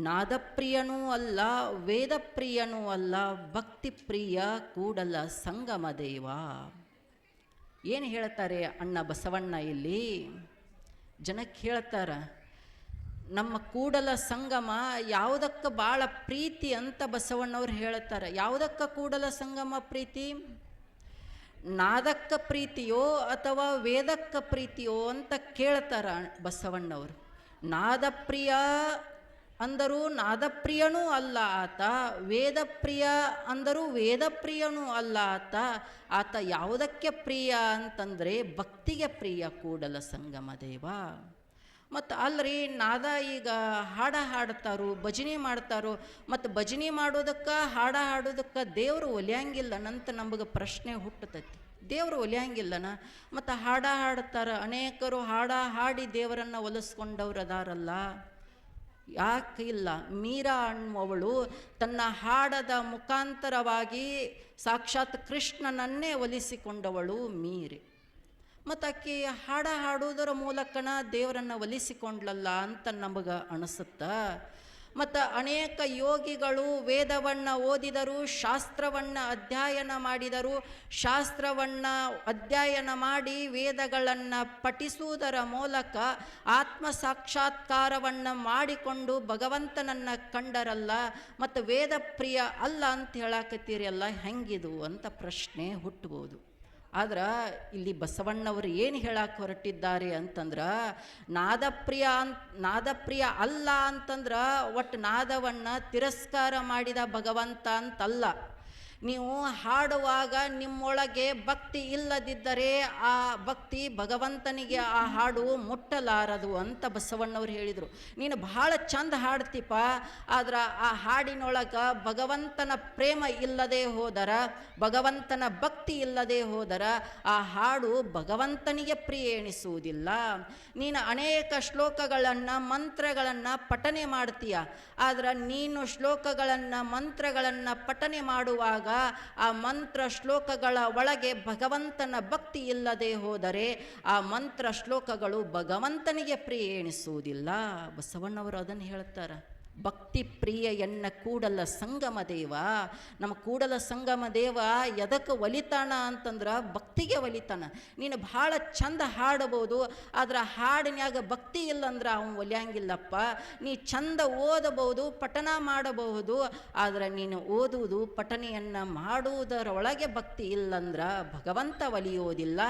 ನಾದಪ್ರಿಯನೂ ಅಲ್ಲ ವೇದಪ್ರಿಯನೂ ಅಲ್ಲ ಭಕ್ತಿಪ್ರಿಯ ಕೂಡಲ ಸಂಗಮ ದೇವ. ಏನು ಹೇಳ್ತಾರೆ ಅಣ್ಣ ಬಸವಣ್ಣ ಇಲ್ಲಿ? ಜನಕ್ಕೆ ಹೇಳ್ತಾರ, ನಮ್ಮ ಕೂಡಲ ಸಂಗಮ ಯಾವುದಕ್ಕೆ ಭಾಳ ಪ್ರೀತಿ ಅಂತ ಬಸವಣ್ಣವ್ರು ಹೇಳ್ತಾರೆ. ಯಾವುದಕ್ಕೆ ಕೂಡಲ ಸಂಗಮ ಪ್ರೀತಿ? ನಾದಕ್ಕ ಪ್ರೀತಿಯೋ ಅಥವಾ ವೇದಕ್ಕ ಪ್ರೀತಿಯೋ ಅಂತ ಕೇಳ್ತಾರ ಬಸವಣ್ಣವರು. ನಾದಪ್ರಿಯ ಅಂದರೂ ನಾದಪ್ರಿಯನೂ ಅಲ್ಲ ಆತ, ವೇದಪ್ರಿಯ ಅಂದರೂ ವೇದಪ್ರಿಯನೂ ಅಲ್ಲ ಆತ ಯಾವುದಕ್ಕೆ ಪ್ರಿಯ ಅಂತಂದರೆ ಭಕ್ತಿಗೆ ಪ್ರಿಯ ಕೂಡಲ ಸಂಗಮ ದೇವ. ಮತ್ತು ಅಲ್ರಿ ನಾದ ಈಗ ಹಾಡ್ತಾರೋ ಭಜನೆ ಮಾಡ್ತಾರೋ, ಮತ್ತು ಭಜನೆ ಮಾಡೋದಕ್ಕೆ ಹಾಡೋದಕ್ಕೆ ದೇವರು ಒಲಿಯಂಗಿಲ್ಲನಂತ ನಮಗೆ ಪ್ರಶ್ನೆ ಹುಟ್ಟತೈತಿ. ದೇವರು ಒಲಿಯಂಗಿಲ್ಲನ? ಮತ್ತು ಹಾಡ್ತಾರೆ ಅನೇಕರು, ಹಾಡಿ ದೇವರನ್ನು ಒಲಿಸ್ಕೊಂಡವ್ರು ಅದಾರಲ್ಲ, ಯಾಕೆ ಇಲ್ಲ? ಮೀರಾ ಅನ್ನುವವಳು ತನ್ನ ಹಾಡದ ಮುಖಾಂತರವಾಗಿ ಸಾಕ್ಷಾತ್ ಕೃಷ್ಣನನ್ನೇ ಒಲಿಸಿಕೊಂಡವಳು ಮೀರೆ. ಮತ್ತು ಆಕೆ ಹಾಡೋದರ ಮೂಲಕನ ದೇವರನ್ನು ಒಲಿಸಿಕೊಂಡ್ಲಲ್ಲ ಅಂತ ನಮಗೆ ಅನಿಸುತ್ತಾ. ಮತ್ತು ಅನೇಕ ಯೋಗಿಗಳು ವೇದವನ್ನು ಓದಿದರು, ಶಾಸ್ತ್ರವನ್ನು ಅಧ್ಯಯನ ಮಾಡಿದರು. ಶಾಸ್ತ್ರವನ್ನು ಅಧ್ಯಯನ ಮಾಡಿ ವೇದಗಳನ್ನು ಪಠಿಸುವುದರ ಮೂಲಕ ಆತ್ಮ ಸಾಕ್ಷಾತ್ಕಾರವನ್ನು ಮಾಡಿಕೊಂಡು ಭಗವಂತನನ್ನು ಕಂಡರಲ್ಲ. ಮತ್ತು ವೇದ ಪ್ರಿಯ ಅಲ್ಲ ಅಂತ ಹೇಳಕತ್ತೀರಿ ಅಲ್ಲ, ಹೆಂಗಿದು ಅಂತ ಪ್ರಶ್ನೆ ಹುಟ್ಟಬಹುದು. ಆದ್ರೆ ಇಲ್ಲಿ ಬಸವಣ್ಣವರು ಏನು ಹೇಳಕ್ಕೆ ಹೊರಟಿದ್ದಾರೆ ಅಂತಂದ್ರೆ, ನಾದಪ್ರಿಯ ಅಲ್ಲ ಅಂತಂದ್ರೆ ಒಟ್ಟು ನಾದವನ್ನು ತಿರಸ್ಕಾರ ಮಾಡಿದ ಭಗವಂತ ಅಂತಲ್ಲ. ನೀವು ಹಾಡುವಾಗ ನಿಮ್ಮೊಳಗೆ ಭಕ್ತಿ ಇಲ್ಲದಿದ್ದರೆ ಆ ಭಕ್ತಿ ಭಗವಂತನಿಗೆ ಆ ಹಾಡು ಮುಟ್ಟಲಾರದು ಅಂತ ಬಸವಣ್ಣವ್ರು ಹೇಳಿದರು. ನೀನು ಭಾಳ ಚಂದ ಹಾಡ್ತೀಪ, ಆದ್ರೆ ಆ ಹಾಡಿನೊಳಗೆ ಭಗವಂತನ ಪ್ರೇಮ ಇಲ್ಲದೆ ಹೋದರ, ಭಗವಂತನ ಭಕ್ತಿ ಇಲ್ಲದೆ ಹೋದರ ಆ ಹಾಡು ಭಗವಂತನಿಗೆ ಪ್ರಿಯ ಎಣಿಸುವುದಿಲ್ಲ. ನೀನು ಅನೇಕ ಶ್ಲೋಕಗಳನ್ನು ಮಂತ್ರಗಳನ್ನು ಪಠನೆ ಮಾಡ್ತೀಯ, ಆದ್ರೆ ನೀನು ಶ್ಲೋಕಗಳನ್ನು ಮಂತ್ರಗಳನ್ನು ಪಠನೆ ಮಾಡುವಾಗ ಆ ಮಂತ್ರ ಶ್ಲೋಕಗಳ ಒಳಗೆ ಭಗವಂತನ ಭಕ್ತಿ ಇಲ್ಲದೆ ಹೋದರೆ ಆ ಮಂತ್ರ ಶ್ಲೋಕಗಳು ಭಗವಂತನಿಗೆ ಪ್ರಿಯ ಎಣಿಸುವುದಿಲ್ಲ. ಬಸವಣ್ಣವರು ಅದನ್ನು ಹೇಳ್ತಾರೆ. ಭಕ್ತಿ ಪ್ರಿಯ ಎನ್ನ ಕೂಡಲ ಸಂಗಮ ದೇವ. ನಮ್ಮ ಕೂಡಲ ಸಂಗಮ ದೇವ ಎದಕ್ಕೆ ಒಲಿತಾನ ಅಂತಂದ್ರೆ ಭಕ್ತಿಗೆ ಒಲಿತಾನ. ನೀನು ಭಾಳ ಚಂದ ಹಾಡಬಹುದು, ಆದ್ರೆ ಹಾಡಿನ್ಯಾಗ ಭಕ್ತಿ ಇಲ್ಲಂದ್ರೆ ಅವನು ಒಲಿಯಂಗಿಲ್ಲಪ್ಪ. ನೀ ಚಂದ ಓದಬಹುದು, ಪಠನ ಮಾಡಬಹುದು, ಆದರೆ ನೀನು ಓದುವುದು ಪಠನೆಯನ್ನು ಮಾಡುವುದರೊಳಗೆ ಭಕ್ತಿ ಇಲ್ಲಂದ್ರೆ ಭಗವಂತ ಒಲಿಯೋದಿಲ್ಲ,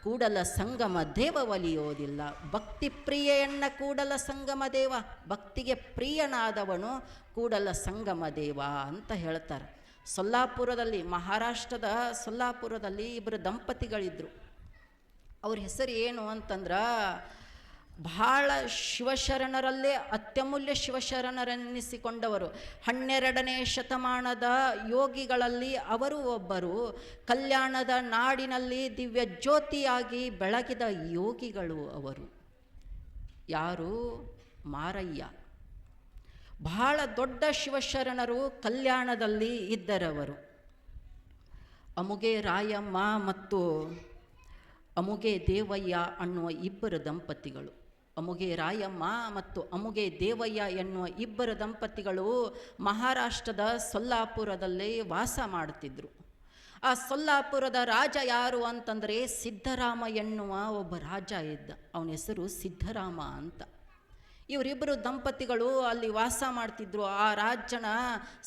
ಕೂಡಲ ಸಂಗಮ ದೇವ ಒಲಿಯೋದಿಲ್ಲ. ಭಕ್ತಿ ಪ್ರಿಯ ಎನ್ನ ಕೂಡಲ ಸಂಗಮ ದೇವ. ಭಕ್ತಿಗೆ ಪ್ರಿಯನಾದ ಕೂಡಲ ಸಂಗಮ ದೇವ ಅಂತ ಹೇಳ್ತಾರೆ. ಸೊಲ್ಲಾಪುರದಲ್ಲಿ, ಮಹಾರಾಷ್ಟ್ರದ ಸೊಲ್ಲಾಪುರದಲ್ಲಿ ಇಬ್ಬರು ದಂಪತಿಗಳಿದ್ರು. ಅವ್ರ ಹೆಸರು ಏನು ಅಂತಂದ್ರೆ, ಬಹಳ ಶಿವಶರಣರಲ್ಲೇ ಅತ್ಯಮೂಲ್ಯ ಶಿವಶರಣರೆನ್ನಿಸಿಕೊಂಡವರು. 12ನೇ ಶತಮಾನದ ಯೋಗಿಗಳಲ್ಲಿ ಅವರು ಒಬ್ಬರು. ಕಲ್ಯಾಣದ ನಾಡಿನಲ್ಲಿ ದಿವ್ಯ ಜ್ಯೋತಿಯಾಗಿ ಬೆಳಗಿದ ಯೋಗಿಗಳು ಅವರು. ಯಾರು? ಮಾರಯ್ಯ. ಬಹಳ ದೊಡ್ಡ ಶಿವಶರಣರು ಕಲ್ಯಾಣದಲ್ಲಿ ಇದ್ದರವರು. ಅಮುಗೆ ರಾಯಮ್ಮ ಮತ್ತು ಅಮುಗೆ ದೇವಯ್ಯ ಅನ್ನುವ ಇಬ್ಬರು ದಂಪತಿಗಳು. ಅಮುಗೆ ರಾಯಮ್ಮ ಮತ್ತು ಅಮುಗೆ ದೇವಯ್ಯ ಎನ್ನುವ ಇಬ್ಬರು ದಂಪತಿಗಳು ಮಹಾರಾಷ್ಟ್ರದ ಸೊಲ್ಲಾಪುರದಲ್ಲಿ ವಾಸ ಮಾಡುತ್ತಿದ್ದರು. ಆ ಸೊಲ್ಲಾಪುರದ ರಾಜ ಯಾರು ಅಂತಂದರೆ ಸಿದ್ಧರಾಮ ಎನ್ನುವ ಒಬ್ಬ ರಾಜ ಇದ್ದ. ಅವನ ಹೆಸರು ಸಿದ್ಧರಾಮ ಅಂತ. ಇವರಿಬ್ಬರು ದಂಪತಿಗಳು ಅಲ್ಲಿ ವಾಸ ಮಾಡ್ತಿದ್ರು. ಆ ರಾಜನ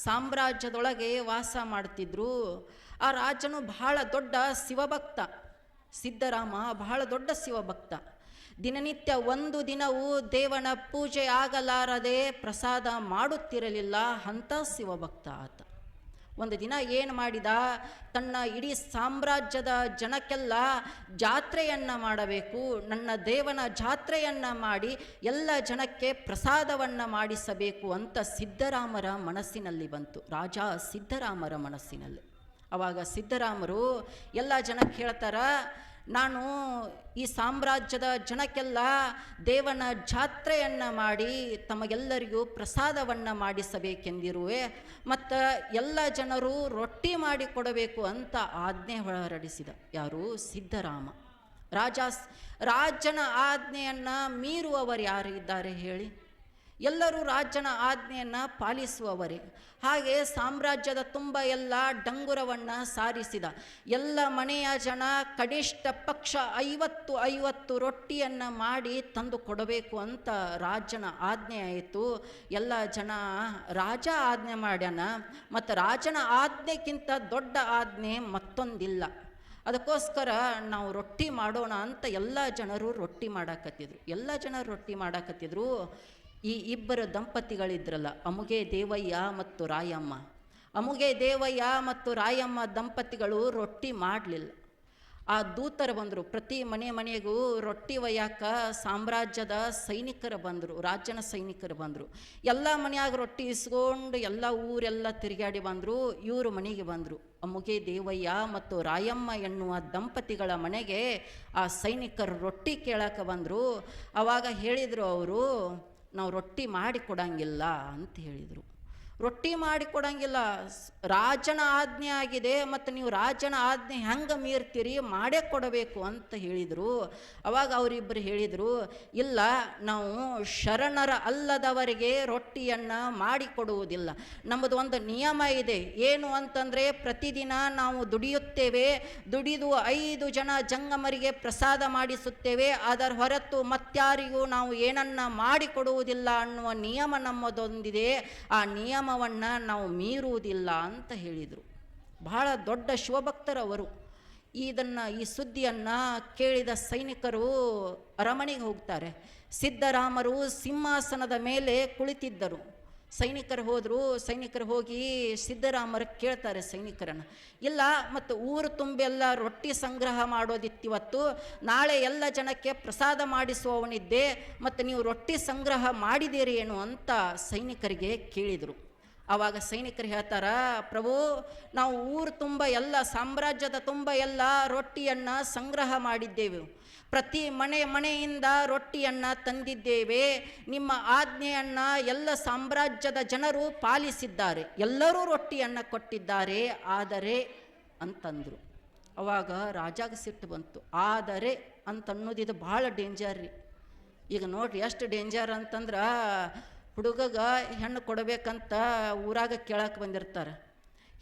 ಸಾಮ್ರಾಜ್ಯದೊಳಗೆ ವಾಸ ಮಾಡ್ತಿದ್ರು. ಆ ರಾಜನು ಬಹಳ ದೊಡ್ಡ ಶಿವಭಕ್ತ. ಸಿದ್ಧರಾಮ ಬಹಳ ದೊಡ್ಡ ಶಿವಭಕ್ತ. ದಿನನಿತ್ಯ ಒಂದು ದಿನವೂ ದೇವನ ಪೂಜೆ ಆಗಲಾರದೆ ಪ್ರಸಾದ ಮಾಡುತ್ತಿರಲಿಲ್ಲ ಅಂಥ ಶಿವಭಕ್ತ ಆತ. ಒಂದು ದಿನ ಏನು ಮಾಡಿದ, ತನ್ನ ಇಡೀ ಸಾಮ್ರಾಜ್ಯದ ಜನಕ್ಕೆಲ್ಲ ಜಾತ್ರೆಯನ್ನು ಮಾಡಬೇಕು, ನನ್ನ ದೇವನ ಜಾತ್ರೆಯನ್ನು ಮಾಡಿ ಎಲ್ಲ ಜನಕ್ಕೆ ಪ್ರಸಾದವನ್ನು ಮಾಡಿಸಬೇಕು ಅಂತ ಸಿದ್ಧರಾಮರ ಮನಸ್ಸಿನಲ್ಲಿ ಬಂತು. ರಾಜ ಸಿದ್ಧರಾಮರ ಮನಸ್ಸಿನಲ್ಲಿ. ಆವಾಗ ಸಿದ್ಧರಾಮರು ಎಲ್ಲ ಜನಕ್ಕೆ ಹೇಳ್ತಾರ, ನಾನು ಈ ಸಾಮ್ರಾಜ್ಯದ ಜನಕ್ಕೆಲ್ಲ ದೇವನ ಜಾತ್ರೆಯನ್ನು ಮಾಡಿ ತಮಗೆಲ್ಲರಿಗೂ ಪ್ರಸಾದವನ್ನು ಮಾಡಿಸಬೇಕೆಂದಿರುವೆ, ಮತ್ತು ಎಲ್ಲ ಜನರು ರೊಟ್ಟಿ ಮಾಡಿ ಕೊಡಬೇಕು ಅಂತ ಆಜ್ಞೆ ಹೊರಡಿಸಿದ. ಯಾರು? ಸಿದ್ಧರಾಮ. ರಾಜನ ಆಜ್ಞೆಯನ್ನು ಮೀರುವವರು ಯಾರು ಇದ್ದಾರೆ ಹೇಳಿ? ಎಲ್ಲರೂ ರಾಜನ ಆಜ್ಞೆಯನ್ನು ಪಾಲಿಸುವವರೇ. ಹಾಗೆ ಸಾಮ್ರಾಜ್ಯದ ತುಂಬ ಎಲ್ಲ ಡಂಗುರವನ್ನು ಸಾರಿಸಿದ. ಎಲ್ಲ ಮನೆಯ ಜನ ಕನಿಷ್ಠ ಪಕ್ಷ 50 ರೊಟ್ಟಿಯನ್ನು ಮಾಡಿ ತಂದು ಕೊಡಬೇಕು ಅಂತ ರಾಜನ ಆಜ್ಞೆ ಆಯಿತು. ಎಲ್ಲ ಜನ ರಾಜ ಆಜ್ಞೆ ಮಾಡ್ಯಾನ, ಮತ್ತು ರಾಜನ ಆಜ್ಞೆಗಿಂತ ದೊಡ್ಡ ಆಜ್ಞೆ ಮತ್ತೊಂದಿಲ್ಲ. ಅದಕ್ಕೋಸ್ಕರ ನಾವು ರೊಟ್ಟಿ ಮಾಡೋಣ ಅಂತ ಎಲ್ಲ ಜನರು ರೊಟ್ಟಿ ಮಾಡಾಕತ್ತಿದ್ರು. ಈ ಇಬ್ಬರು ದಂಪತಿಗಳಿದ್ರಲ್ಲ, ಅಮುಗೆ ದೇವಯ್ಯ ಮತ್ತು ರಾಯಮ್ಮ. ಅಮುಗೆ ದೇವಯ್ಯ ಮತ್ತು ರಾಯಮ್ಮ ದಂಪತಿಗಳು ರೊಟ್ಟಿ ಮಾಡಲಿಲ್ಲ. ಆ ದೂತರು ಬಂದರು, ಪ್ರತಿ ಮನೆಗೂ ರೊಟ್ಟಿ ಒಯ್ಯಾಕ ಸಾಮ್ರಾಜ್ಯದ ಸೈನಿಕರು ಬಂದರು, ರಾಜನ ಸೈನಿಕರು ಬಂದರು. ಎಲ್ಲ ಮನೆಯಾಗ ರೊಟ್ಟಿ ಇಸ್ಕೊಂಡು ಎಲ್ಲ ಊರೆಲ್ಲ ತಿರುಗಾಡಿ ಬಂದರು. ಇವರು ಮನೆಗೆ ಬಂದರು. ಅಮುಗೆ ದೇವಯ್ಯ ಮತ್ತು ರಾಯಮ್ಮ ಎನ್ನುವ ದಂಪತಿಗಳ ಮನೆಗೆ ಆ ಸೈನಿಕರು ರೊಟ್ಟಿ ಕೇಳಕ್ಕೆ ಬಂದರು. ಆವಾಗ ಹೇಳಿದರು, ಅವರು ನಾವು ರೊಟ್ಟಿ ಮಾಡಿ ಕೊಡಂಗಿಲ್ಲ ಅಂತ ಹೇಳಿದರು. ರೊಟ್ಟಿ ಮಾಡಿ ಕೊಡಂಗಿಲ್ಲ, ರಾಜನ ಆಜ್ಞೆ ಆಗಿದೆ, ಮತ್ತು ನೀವು ರಾಜನ ಆಜ್ಞೆ ಹೆಂಗೆ ಮೀರ್ತೀರಿ, ಮಾಡೇ ಕೊಡಬೇಕು ಅಂತ ಹೇಳಿದರು. ಅವಾಗ ಅವರಿಬ್ಬರು ಹೇಳಿದರು, ಇಲ್ಲ, ನಾವು ಶರಣರ ಅಲ್ಲದವರಿಗೆ ರೊಟ್ಟಿಯನ್ನು ಮಾಡಿಕೊಡುವುದಿಲ್ಲ. ನಮ್ಮದು ಒಂದು ನಿಯಮ ಇದೆ. ಏನು ಅಂತಂದರೆ, ಪ್ರತಿದಿನ ನಾವು ದುಡಿಯುತ್ತೇವೆ, ದುಡಿದು 5 ಜನ ಜಂಗಮರಿಗೆ ಪ್ರಸಾದ ಮಾಡಿಸುತ್ತೇವೆ, ಅದರ ಹೊರತು ಮತ್ಯಾರಿಗೂ ನಾವು ಏನನ್ನ ಮಾಡಿಕೊಡುವುದಿಲ್ಲ ಅನ್ನುವ ನಿಯಮ ನಮ್ಮದೊಂದಿದೆ. ಆ ನಿಯಮವನ್ನು ನಾವು ಮೀರುವುದಿಲ್ಲ ಅಂತ ಹೇಳಿದರು. ಬಹಳ ದೊಡ್ಡ ಶಿವಭಕ್ತರವರು. ಈ ಸುದ್ದಿಯನ್ನು ಕೇಳಿದ ಸೈನಿಕರು ಅರಮನೆಗೆ ಹೋಗ್ತಾರೆ. ಸಿದ್ದರಾಮರು ಸಿಂಹಾಸನದ ಮೇಲೆ ಕುಳಿತಿದ್ದರು. ಸೈನಿಕರು ಹೋಗಿ ಸಿದ್ದರಾಮರು ಕೇಳ್ತಾರೆ ಸೈನಿಕರನ್ನು, ಇಲ್ಲ, ಮತ್ತು ಊರು ತುಂಬೆಲ್ಲ ರೊಟ್ಟಿ ಸಂಗ್ರಹ ಮಾಡೋದಿತ್ತಿವತ್ತು, ನಾಳೆ ಎಲ್ಲ ಜನಕ್ಕೆ ಪ್ರಸಾದ ಮಾಡಿಸುವವನಿದ್ದೆ, ಮತ್ತು ನೀವು ರೊಟ್ಟಿ ಸಂಗ್ರಹ ಮಾಡಿದ್ದೀರಿ ಏನು ಅಂತ ಸೈನಿಕರಿಗೆ ಕೇಳಿದರು. ಆವಾಗ ಸೈನಿಕರು ಹೇಳ್ತಾರ, ಪ್ರಭು, ನಾವು ಊರು ತುಂಬ ಎಲ್ಲ, ಸಾಮ್ರಾಜ್ಯದ ತುಂಬ ಎಲ್ಲ ರೊಟ್ಟಿಯನ್ನು ಸಂಗ್ರಹ ಮಾಡಿದ್ದೇವೆ, ಪ್ರತಿ ಮನೆಯಿಂದ ರೊಟ್ಟಿಯನ್ನು ತಂದಿದ್ದೇವೆ, ನಿಮ್ಮ ಆಜ್ಞೆಯನ್ನು ಎಲ್ಲ ಸಾಮ್ರಾಜ್ಯದ ಜನರು ಪಾಲಿಸಿದ್ದಾರೆ, ಎಲ್ಲರೂ ರೊಟ್ಟಿಯನ್ನು ಕೊಟ್ಟಿದ್ದಾರೆ, ಆದರೆ ಅಂತಂದರು. ಅವಾಗ ರಾಜಾಗ ಸಿಟ್ಟು ಬಂತು. ಆದರೆ ಅಂತನ್ನೋದು ಇದು ಭಾಳ ಡೇಂಜರ್ ರೀ. ಈಗ ನೋಡ್ರಿ ಎಷ್ಟು ಡೇಂಜರ್ ಅಂತಂದ್ರೆ, ಹುಡುಗಗ ಹೆಣ್ಣು ಕೊಡಬೇಕಂತ ಊರಾಗ ಕೇಳಕ್ಕೆ ಬಂದಿರ್ತಾರೆ.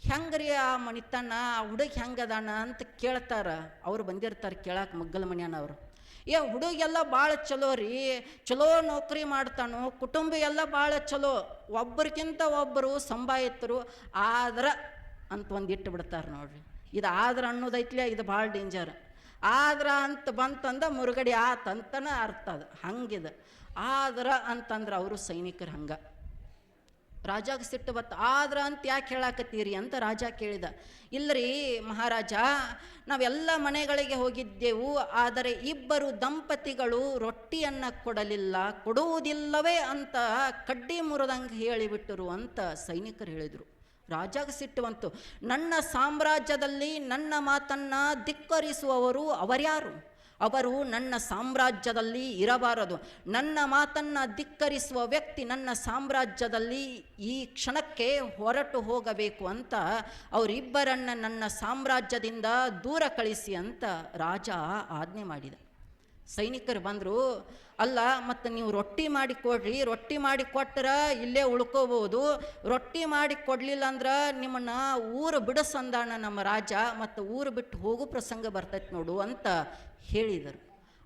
ಹೆಂಗ್ರಿ ಆ ಮನಿತನ, ಆ ಹುಡುಗ ಹೆಂಗದಾನ ಅಂತ ಕೇಳ್ತಾರೆ. ಅವ್ರು ಬಂದಿರ್ತಾರೆ ಕೇಳಕ್ಕೆ, ಮಗ್ಗಲ ಮನೆಯವರು. ಹುಡುಗೆಲ್ಲ ಭಾಳ ಚಲೋ ರೀ, ಚಲೋ ನೌಕರಿ ಮಾಡ್ತಾನು, ಕುಟುಂಬ ಎಲ್ಲ ಭಾಳ ಚಲೋ, ಒಬ್ಬರಿಗಿಂತ ಒಬ್ಬರು ಸಂಭಾಯಿತರು, ಆದ್ರೆ ಅಂತ ಒಂದು ಇಟ್ಟು ಬಿಡ್ತಾರೆ ನೋಡ್ರಿ. ಇದು ಆದ್ರೆ ಅನ್ನೋದೈತ್ಲೆ, ಇದು ಭಾಳ ಡೇಂಜರ್. ಆದ್ರ ಅಂತ ಬಂತಂದ ಮುರುಗಡೆ ಆತಂತನ ಅರ್ಥ. ಅದು ಹಂಗಿದೆ. ಆದ್ರ ಅಂತಂದ್ರೆ ಅವರು ಸೈನಿಕರು ಹಂಗೆ. ರಾಜಾಗ ಸಿಟ್ಟು ಬತ್ತು. ಆದ್ರ ಅಂತ ಯಾಕೆ ಹೇಳಾಕತ್ತೀರಿ ಅಂತ ರಾಜ ಕೇಳಿದ. ಇಲ್ಲರಿ ಮಹಾರಾಜ, ನಾವೆಲ್ಲ ಮನೆಗಳಿಗೆ ಹೋಗಿದ್ದೆವು, ಆದರೆ ಇಬ್ಬರು ದಂಪತಿಗಳು ರೊಟ್ಟಿಯನ್ನು ಕೊಡುವುದಿಲ್ಲವೇ ಅಂತ ಕಡ್ಡಿ ಮುರಿದಂಗೆ ಹೇಳಿಬಿಟ್ಟರು ಅಂತ ಸೈನಿಕರು ಹೇಳಿದರು. ರಾಜಾಗ ಸಿಟ್ಟು ಬಂತು. ನನ್ನ ಸಾಮ್ರಾಜ್ಯದಲ್ಲಿ ನನ್ನ ಮಾತನ್ನು ಧಿಕ್ಕರಿಸುವವರು ಅವರ್ಯಾರು? ಅವರು ನನ್ನ ಸಾಮ್ರಾಜ್ಯದಲ್ಲಿ ಇರಬಾರದು. ನನ್ನ ಮಾತನ್ನು ಧಿಕ್ಕರಿಸುವ ವ್ಯಕ್ತಿ ನನ್ನ ಸಾಮ್ರಾಜ್ಯದಲ್ಲಿ ಈ ಕ್ಷಣಕ್ಕೆ ಹೊರಟು ಹೋಗಬೇಕು ಅಂತ ಅವರಿಬ್ಬರನ್ನು ನನ್ನ ಸಾಮ್ರಾಜ್ಯದಿಂದ ದೂರ ಕಳಿಸಿ ಅಂತ ರಾಜ ಆಜ್ಞೆ ಮಾಡಿದ. ಸೈನಿಕರು ಬಂದರು, ಅಲ್ಲ, ಮತ್ತು ನೀವು ರೊಟ್ಟಿ ಮಾಡಿ ಕೊಡ್ರಿ, ರೊಟ್ಟಿ ಮಾಡಿ ಕೊಟ್ಟರೆ ಇಲ್ಲೇ ಉಳ್ಕೋಬೋದು, ರೊಟ್ಟಿ ಮಾಡಿ ಕೊಡಲಿಲ್ಲ ಅಂದ್ರೆ ನಿಮ್ಮನ್ನು ಊರು ಬಿಡಿಸಂದಾಣ ನಮ್ಮ ರಾಜ, ಮತ್ತು ಊರು ಬಿಟ್ಟು ಹೋಗೋ ಪ್ರಸಂಗ ಬರ್ತೈತೆ ನೋಡು ಅಂತ ಹೇಳಿದರು.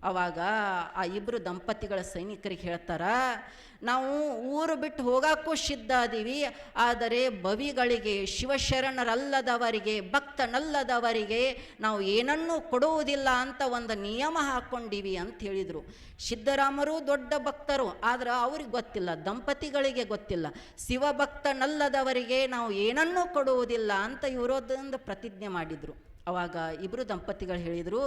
ಆವಾಗ ಆ ಇಬ್ಬರು ದಂಪತಿಗಳ ಸೈನಿಕರಿಗೆ ಹೇಳ್ತಾರ, ನಾವು ಊರು ಬಿಟ್ಟು ಹೋಗೋಕ್ಕೂ ಸಿದ್ಧ ಅದೀವಿ, ಆದರೆ ಬವಿಗಳಿಗೆ, ಶಿವಶರಣರಲ್ಲದವರಿಗೆ, ಭಕ್ತನಲ್ಲದವರಿಗೆ ನಾವು ಏನನ್ನೂ ಕೊಡುವುದಿಲ್ಲ ಅಂತ ಒಂದು ನಿಯಮ ಹಾಕ್ಕೊಂಡಿವಿ ಅಂತ ಹೇಳಿದರು. ಸಿದ್ದರಾಮರು ದೊಡ್ಡ ಭಕ್ತರು, ಆದ್ರೆ ಅವ್ರಿಗೆ ಗೊತ್ತಿಲ್ಲ, ದಂಪತಿಗಳಿಗೆ ಗೊತ್ತಿಲ್ಲ, ಶಿವಭಕ್ತನಲ್ಲದವರಿಗೆ ನಾವು ಏನನ್ನೂ ಕೊಡುವುದಿಲ್ಲ ಅಂತ ಇವರೊಂದು ಪ್ರತಿಜ್ಞೆ ಮಾಡಿದರು. ಅವಾಗ ಇಬ್ಬರು ದಂಪತಿಗಳು ಹೇಳಿದರು,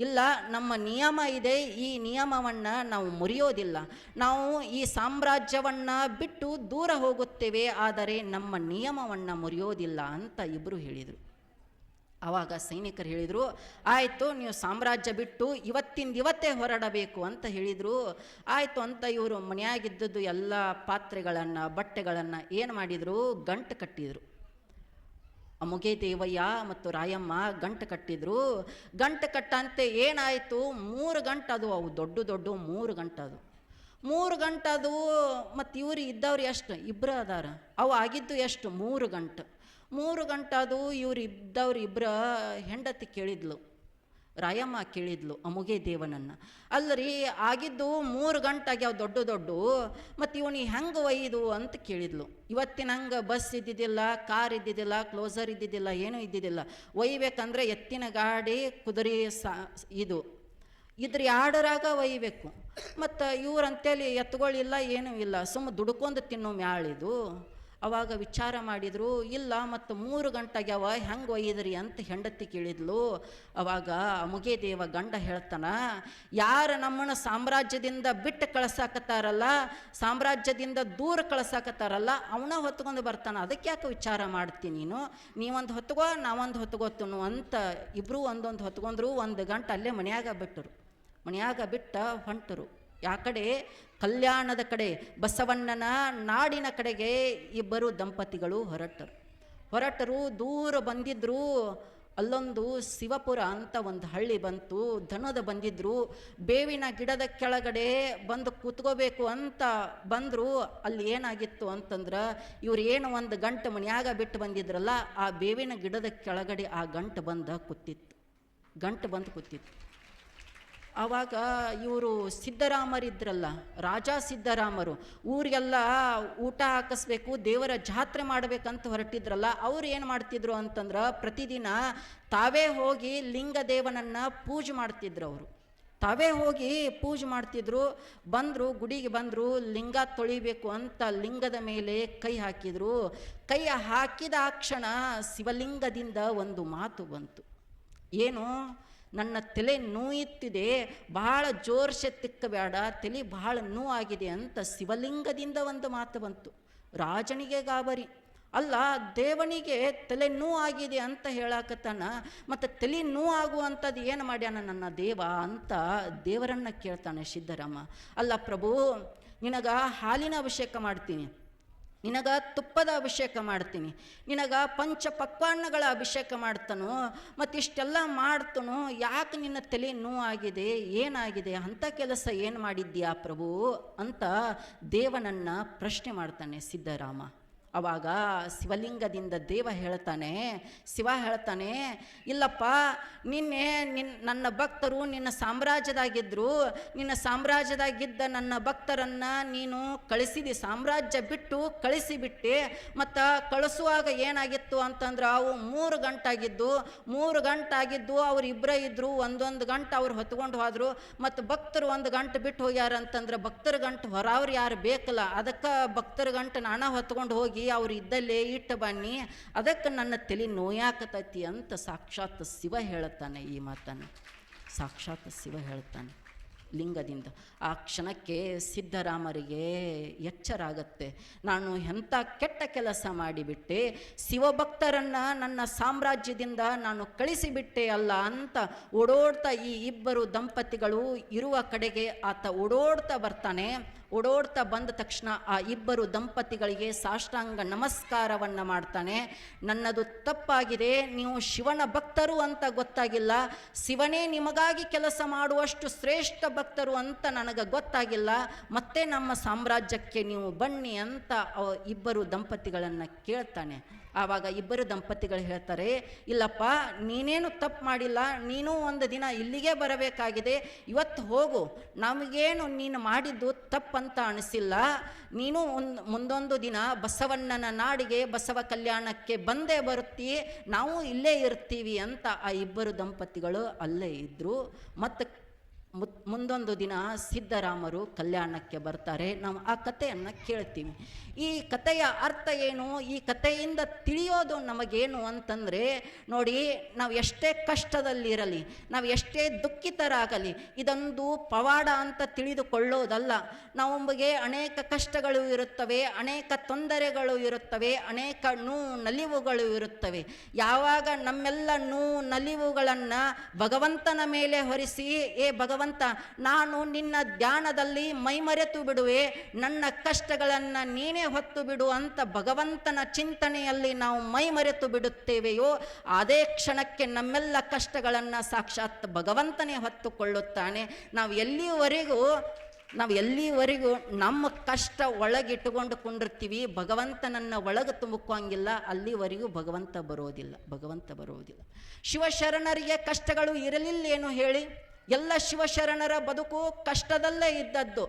ಇಲ್ಲ, ನಮ್ಮ ನಿಯಮ ಇದೆ, ಈ ನಿಯಮವನ್ನು ನಾವು ಮುರಿಯೋದಿಲ್ಲ, ನಾವು ಈ ಸಾಮ್ರಾಜ್ಯವನ್ನು ಬಿಟ್ಟು ದೂರ ಹೋಗುತ್ತೇವೆ, ಆದರೆ ನಮ್ಮ ನಿಯಮವನ್ನು ಮುರಿಯೋದಿಲ್ಲ ಅಂತ ಇಬ್ಬರು ಹೇಳಿದರು. ಆವಾಗ ಸೈನಿಕರು ಹೇಳಿದರು, ಆಯಿತು, ನೀವು ಸಾಮ್ರಾಜ್ಯ ಬಿಟ್ಟು ಇವತ್ತೇ ಹೊರಡಬೇಕು ಅಂತ ಹೇಳಿದರು. ಆಯಿತು ಅಂತ ಇವರು ಮನೆಯಾಗಿದ್ದದ್ದು ಎಲ್ಲ ಪಾತ್ರೆಗಳನ್ನು, ಬಟ್ಟೆಗಳನ್ನು ಏನು ಮಾಡಿದರು, ಗಂಟು ಕಟ್ಟಿದರು. ಅಮುಗೆ ದೇವಯ್ಯ ಮತ್ತು ರಾಯಮ್ಮ ಗಂಟು ಕಟ್ಟಿದ್ರು. ಗಂಟು ಕಟ್ಟಂತೆ ಏನಾಯಿತು, 3 ಗಂಟು ಅದು, ಅವು ದೊಡ್ಡ 3 ಗಂಟು ಅದು. 3 ಗಂಟೆ ಅದು. ಮತ್ತು ಇವ್ರು ಇದ್ದವ್ರು ಎಷ್ಟು? ಇಬ್ಬರು ಅದಾರ. ಅವು ಆಗಿದ್ದು ಎಷ್ಟು? 3 ಗಂಟೆ. 3 ಗಂಟೆ ಅದು. ಇವ್ರು ಇದ್ದವ್ರು ಇಬ್ಬರ ಹೆಂಡತಿ ಕೇಳಿದ್ಲು, ರಾಯಮ್ಮ ಕೇಳಿದ್ಲು ಅಮುಗೆ ದೇವನನ್ನು, ಅಲ್ಲರಿ ಆಗಿದ್ದು 3 ಗಂಟೆ ಆಗ್ಯಾವ ದೊಡ್ಡ ದೊಡ್ಡ, ಮತ್ತು ಇವನಿಗೆ ಹೆಂಗೆ ಒಯ್ದು ಅಂತ ಕೇಳಿದ್ಲು. ಇವತ್ತಿನ ಹಂಗೆ ಬಸ್ ಇದ್ದಿದ್ದಿಲ್ಲ, ಕಾರ್ ಇದ್ದಿದ್ದಿಲ್ಲ, ಕ್ಲೋಸರ್ ಇದ್ದಿದ್ದಿಲ್ಲ, ಏನೂ ಇದ್ದಿದ್ದಿಲ್ಲ. ಒಯ್ಬೇಕಂದ್ರೆ ಎತ್ತಿನ ಗಾಡಿ, ಕುದುರೆ ಇದು ಇದ್ರ ಯಾಡರಾಗ ಒಯ್ಬೇಕು. ಮತ್ತು ಇವ್ರಂತೇಳಿ ಎತ್ತುಗಳಿಲ್ಲ, ಏನೂ ಇಲ್ಲ, ಸುಮ್ಮ ದುಡ್ಕೊಂಡು ತಿನ್ನೋ ಮ್ಯಾಳಿದು. ಅವಾಗ ವಿಚಾರ ಮಾಡಿದರು, ಇಲ್ಲ ಮತ್ತು 3 ಗಂಟೆಗ್ಯಾವ ಹೆಂಗೆ ಒಯ್ದ್ರಿ ಅಂತ ಹೆಂಡತಿ ಕೇಳಿದ್ಲು. ಅವಾಗ ಅಮುಗೆ ದೇವ ಗಂಡ ಹೇಳ್ತಾನ, ಯಾರು ನಮ್ಮನ್ನು ಸಾಮ್ರಾಜ್ಯದಿಂದ ಬಿಟ್ಟು ಕಳ್ಸಾಕತ್ತಾರಲ್ಲ, ಸಾಮ್ರಾಜ್ಯದಿಂದ ದೂರ ಕಳ್ಸಾಕತ್ತಾರಲ್ಲ, ಅವನ ಹೊತ್ಕೊಂಡು ಬರ್ತಾನೆ. ಅದಕ್ಕೆ ಯಾಕೆ ವಿಚಾರ ಮಾಡ್ತೀನಿ ನೀವೊಂದು ಹೊತ್ಕೋ, ನಾವೊಂದು ಹೊತ್ಕೋತನು ಅಂತ ಇಬ್ಬರು ಒಂದೊಂದು ಹೊತ್ಕೊಂಡ್ರು. 1 ಗಂಟೆ ಅಲ್ಲೇ ಮನ್ಯಾಗ ಬಿಟ್ಟರು. ಮನ್ಯಾಗ ಬಿಟ್ಟ ಹೊಂಟರು. ಯಾಕಡೆ? ಕಲ್ಯಾಣದ ಕಡೆ, ಬಸವಣ್ಣನ ನಾಡಿನ ಕಡೆಗೆ ಇಬ್ಬರು ದಂಪತಿಗಳು ಹೊರಟರು. ದೂರ ಬಂದಿದ್ರು. ಅಲ್ಲೊಂದು ಶಿವಪುರ ಅಂತ ಒಂದು ಹಳ್ಳಿ ಬಂತು. ದನದ ಬಂದಿದ್ರು. ಬೇವಿನ ಗಿಡದ ಕೆಳಗಡೆ ಬಂದು ಕೂತ್ಕೋಬೇಕು ಅಂತ ಬಂದರು. ಅಲ್ಲಿ ಏನಾಗಿತ್ತು ಅಂತಂದ್ರೆ, ಇವ್ರು ಏನು 1 ಗಂಟೆ ಮನ್ಯಾಗ ಬಿಟ್ಟು ಬಂದಿದ್ರಲ್ಲ, ಆ ಬೇವಿನ ಗಿಡದ ಕೆಳಗಡೆ ಆ ಗಂಟು ಬಂದು ಕೂತಿತ್ತು. ಆವಾಗ ಇವರು ಸಿದ್ದರಾಮರಿದ್ರಲ್ಲ, ರಾಜ ಸಿದ್ದರಾಮರು, ಊರಿಗೆಲ್ಲ ಊಟ ಹಾಕಿಸ್ಬೇಕು, ದೇವರ ಜಾತ್ರೆ ಮಾಡಬೇಕಂತ ಹೊರಟಿದ್ರಲ್ಲ, ಅವ್ರು ಏನು ಮಾಡ್ತಿದ್ರು ಅಂತಂದ್ರೆ, ಪ್ರತಿದಿನ ತಾವೇ ಹೋಗಿ ಲಿಂಗದೇವನನ್ನು ಪೂಜೆ ಮಾಡ್ತಿದ್ರು. ಅವರು ತಾವೇ ಹೋಗಿ ಪೂಜೆ ಮಾಡ್ತಿದ್ರು. ಗುಡಿಗೆ ಬಂದರು, ಲಿಂಗ ತೊಳಿಬೇಕು ಅಂತ ಲಿಂಗದ ಮೇಲೆ ಕೈ ಹಾಕಿದರು. ಕೈ ಹಾಕಿದ ಆ ಕ್ಷಣ ಶಿವಲಿಂಗದಿಂದ ಒಂದು ಮಾತು ಬಂತು. ಏನು? ನನ್ನ ತಲೆ ನೋಯುತ್ತಿದೆ, ಬಹಳ ಜೋರ್ಸೆ ತಿಕ್ಕಬೇಡ, ತಲೆ ಬಹಳ ನೋವಾಗಿದೆ ಅಂತ ಶಿವಲಿಂಗದಿಂದ ಒಂದು ಮಾತು ಬಂತು. ರಾಜನಿಗೆ ಗಾಬರಿ. ಅಲ್ಲ, ದೇವನಿಗೆ ತಲೆ ನೋವಾಗಿದೆ ಅಂತ ಹೇಳಾಕತ್ತಾನ, ಮತ್ತು ತಲೆ ನೋವಾಗುವಂಥದ್ದು ಏನು ಮಾಡ್ಯಾನ ನನ್ನ ದೇವ ಅಂತ ದೇವರನ್ನು ಕೇಳ್ತಾನೆ ಸಿದ್ದರಾಮ. ಅಲ್ಲ ಪ್ರಭು, ನಿನಗೆ ಹಾಲಿನ ಅಭಿಷೇಕ ಮಾಡ್ತೀನಿ, ನಿನಗೆ ತುಪ್ಪದ ಅಭಿಷೇಕ ಮಾಡ್ತೀನಿ, ನಿನಗೆ ಪಂಚಪಕ್ವಾನ್ನಗಳ ಅಭಿಷೇಕ ಮಾಡ್ತಾನೋ, ಮತ್ತು ಇಷ್ಟೆಲ್ಲ ಮಾಡ್ತಾನೋ, ಯಾಕೆ ನಿನ್ನ ತಲೆ ನೋವಾಗಿದೆ, ಏನಾಗಿದೆ, ಅಂಥ ಕೆಲಸ ಏನು ಮಾಡಿದ್ದೀಯಾ ಪ್ರಭು ಅಂತ ದೇವನನ್ನು ಪ್ರಶ್ನೆ ಮಾಡ್ತಾನೆ ಸಿದ್ದರಾಮ. ಅವಾಗ ಶಿವಲಿಂಗದಿಂದ ಶಿವ ಹೇಳ್ತಾನೆ, ಇಲ್ಲಪ್ಪ, ನನ್ನ ಭಕ್ತರು ನಿನ್ನ ಸಾಮ್ರಾಜ್ಯದಾಗಿದ್ದರು, ನಿನ್ನ ಸಾಮ್ರಾಜ್ಯದಾಗಿದ್ದ ನನ್ನ ಭಕ್ತರನ್ನು ನೀನು ಕಳಿಸಿದಿ, ಸಾಮ್ರಾಜ್ಯ ಬಿಟ್ಟು ಕಳಿಸಿಬಿಟ್ಟೆ. ಮತ್ತು ಕಳಿಸುವಾಗ ಏನಾಗಿತ್ತು ಅಂತಂದ್ರೆ, ಅವು 3 ಗಂಟೆ ಆಗಿದ್ದು ಅವ್ರು ಇಬ್ಬರೇ ಇದ್ದರು. 1 ಗಂಟೆ ಅವ್ರು ಹೊತ್ಕೊಂಡು ಹೋದರು. ಮತ್ತು ಭಕ್ತರು 1 ಗಂಟೆ ಬಿಟ್ಟು ಹೋಗ್ಯಾರ ಅಂತಂದ್ರೆ, ಭಕ್ತರ ಗಂಟೆ ಹೊರವ್ರು ಯಾರು ಬೇಕಲ್ಲ, ಅದಕ್ಕೆ ಭಕ್ತರ ಗಂಟೆ ನಾನಾ ಹೊತ್ಕೊಂಡು ಹೋಗಿ ಅವ್ರು ಇದ್ದಲ್ಲೇ ಇಟ್ಟು ಬನ್ನಿ, ಅದಕ್ಕೆ ನನ್ನ ತಲೆ ನೋಯಾಕತೈತಿ ಅಂತ ಸಾಕ್ಷಾತ್ ಶಿವ ಹೇಳ್ತಾನೆ. ಈ ಮಾತನ್ನು ಸಾಕ್ಷಾತ್ ಶಿವ ಹೇಳ್ತಾನೆ ಲಿಂಗದಿಂದ. ಆ ಕ್ಷಣಕ್ಕೆ ಸಿದ್ದರಾಮರಿಗೆ ಎಚ್ಚರ ಆಗತ್ತೆ, ನಾನು ಎಂಥ ಕೆಟ್ಟ ಕೆಲಸ ಮಾಡಿಬಿಟ್ಟೆ, ಶಿವಭಕ್ತರನ್ನು ನನ್ನ ಸಾಮ್ರಾಜ್ಯದಿಂದ ನಾನು ಕಳಿಸಿಬಿಟ್ಟೆ ಅಲ್ಲ ಅಂತ ಓಡೋಡ್ತಾ ಈ ಇಬ್ಬರು ದಂಪತಿಗಳು ಇರುವ ಕಡೆಗೆ ಆತ ಓಡೋಡ್ತಾ ಬರ್ತಾನೆ. ಓಡೋಡ್ತಾ ಬಂದ ತಕ್ಷಣ ಆ ಇಬ್ಬರು ದಂಪತಿಗಳಿಗೆ ಸಾಷ್ಟಾಂಗ ನಮಸ್ಕಾರವನ್ನು ಮಾಡ್ತಾನೆ. ನನ್ನದು ತಪ್ಪಾಗಿದೆ, ನೀವು ಶಿವನ ಭಕ್ತರು ಅಂತ ಗೊತ್ತಾಗಿಲ್ಲ, ಶಿವನೇ ನಿಮಗಾಗಿ ಕೆಲಸ ಮಾಡುವಷ್ಟು ಶ್ರೇಷ್ಠ ಭಕ್ತರು ಅಂತ ನನಗೆ ಗೊತ್ತಾಗಿಲ್ಲ, ಮತ್ತೆ ನಮ್ಮ ಸಾಮ್ರಾಜ್ಯಕ್ಕೆ ನೀವು ಬನ್ನಿ ಅಂತ ಇಬ್ಬರು ದಂಪತಿಗಳನ್ನು ಕೇಳ್ತಾನೆ. ಆವಾಗ ಇಬ್ಬರು ದಂಪತಿಗಳು ಹೇಳ್ತಾರೆ, ಇಲ್ಲಪ್ಪ, ನೀನೇನು ತಪ್ಪು ಮಾಡಿಲ್ಲ, ನೀನು ಒಂದು ದಿನ ಇಲ್ಲಿಗೆ ಬರಬೇಕಾಗಿದೆ, ಇವತ್ತು ಹೋಗು, ನಮಗೇನು ನೀನು ಮಾಡಿದ್ದು ತಪ್ಪಂತ ಅನಿಸಿಲ್ಲ, ನೀನು ಮುಂದೊಂದು ದಿನ ಬಸವಣ್ಣನ ನಾಡಿಗೆ, ಬಸವ ಕಲ್ಯಾಣಕ್ಕೆ ಬಂದೇ ಬರುತ್ತೀ, ನಾವು ಇಲ್ಲೇ ಇರ್ತೀವಿ ಅಂತ ಆ ಇಬ್ಬರು ದಂಪತಿಗಳು ಅಲ್ಲೇ ಇದ್ದರು. ಮತ್ತು ಮುಂದೊಂದು ದಿನ ಸಿದ್ದರಾಮರು ಕಲ್ಯಾಣಕ್ಕೆ ಬರ್ತಾರೆ. ನಾವು ಆ ಕಥೆಯನ್ನು ಕೇಳ್ತೀವಿ. ಈ ಕಥೆಯ ಅರ್ಥ ಏನು, ಈ ಕಥೆಯಿಂದ ತಿಳಿಯೋದು ನಮಗೇನು ಅಂತಂದರೆ, ನೋಡಿ, ನಾವು ಎಷ್ಟೇ ಕಷ್ಟದಲ್ಲಿರಲಿ, ನಾವು ಎಷ್ಟೇ ದುಃಖಿತರಾಗಲಿ, ಇದೊಂದು ಪವಾಡ ಅಂತ ತಿಳಿದುಕೊಳ್ಳೋದಲ್ಲ. ನಮಗೆ ಅನೇಕ ಕಷ್ಟಗಳು ಇರುತ್ತವೆ, ಅನೇಕ ತೊಂದರೆಗಳು ಇರುತ್ತವೆ, ಅನೇಕ ನಲಿವುಗಳು ಇರುತ್ತವೆ. ಯಾವಾಗ ನಮ್ಮೆಲ್ಲ ನಲಿವುಗಳನ್ನು ಭಗವಂತನ ಮೇಲೆ ಹೊರಿಸಿ, ಭಗವಂತ, ನಾನು ನಿನ್ನ ಧ್ಯಾನದಲ್ಲಿ ಮೈಮರೆತು ಬಿಡುವೆ, ನನ್ನ ಕಷ್ಟಗಳನ್ನು ನೀನೇ ಹೊತ್ತು ಬಿಡು ಅಂತ ಭಗವಂತನ ಚಿಂತನೆಯಲ್ಲಿ ನಾವು ಮೈಮರೆತು ಬಿಡುತ್ತೇವೆಯೋ, ಅದೇ ಕ್ಷಣಕ್ಕೆ ನಮ್ಮೆಲ್ಲ ಕಷ್ಟಗಳನ್ನು ಸಾಕ್ಷಾತ್ ಭಗವಂತನೇ ಹೊತ್ತುಕೊಳ್ಳುತ್ತಾನೆ. ನಾವು ಎಲ್ಲಿಯವರೆಗೂ ನಾವು ಎಲ್ಲಿವರೆಗೂ ನಮ್ಮ ಕಷ್ಟ ಒಳಗಿಟ್ಟುಕೊಂಡು ಕೊಂಡಿರ್ತೀವಿ, ಭಗವಂತನನ್ನು ಒಳಗೆ ತುಂಬುಕೋಂಗಿಲ್ಲ, ಅಲ್ಲಿವರೆಗೂ ಭಗವಂತ ಬರೋದಿಲ್ಲ. ಶಿವಶರಣರಿಗೆ ಕಷ್ಟಗಳು ಇರಲಿಲ್ಲೇನು ಹೇಳಿ? ಎಲ್ಲ ಶಿವಶರಣರ ಬದುಕು ಕಷ್ಟದಲ್ಲೇ ಇದ್ದದ್ದು.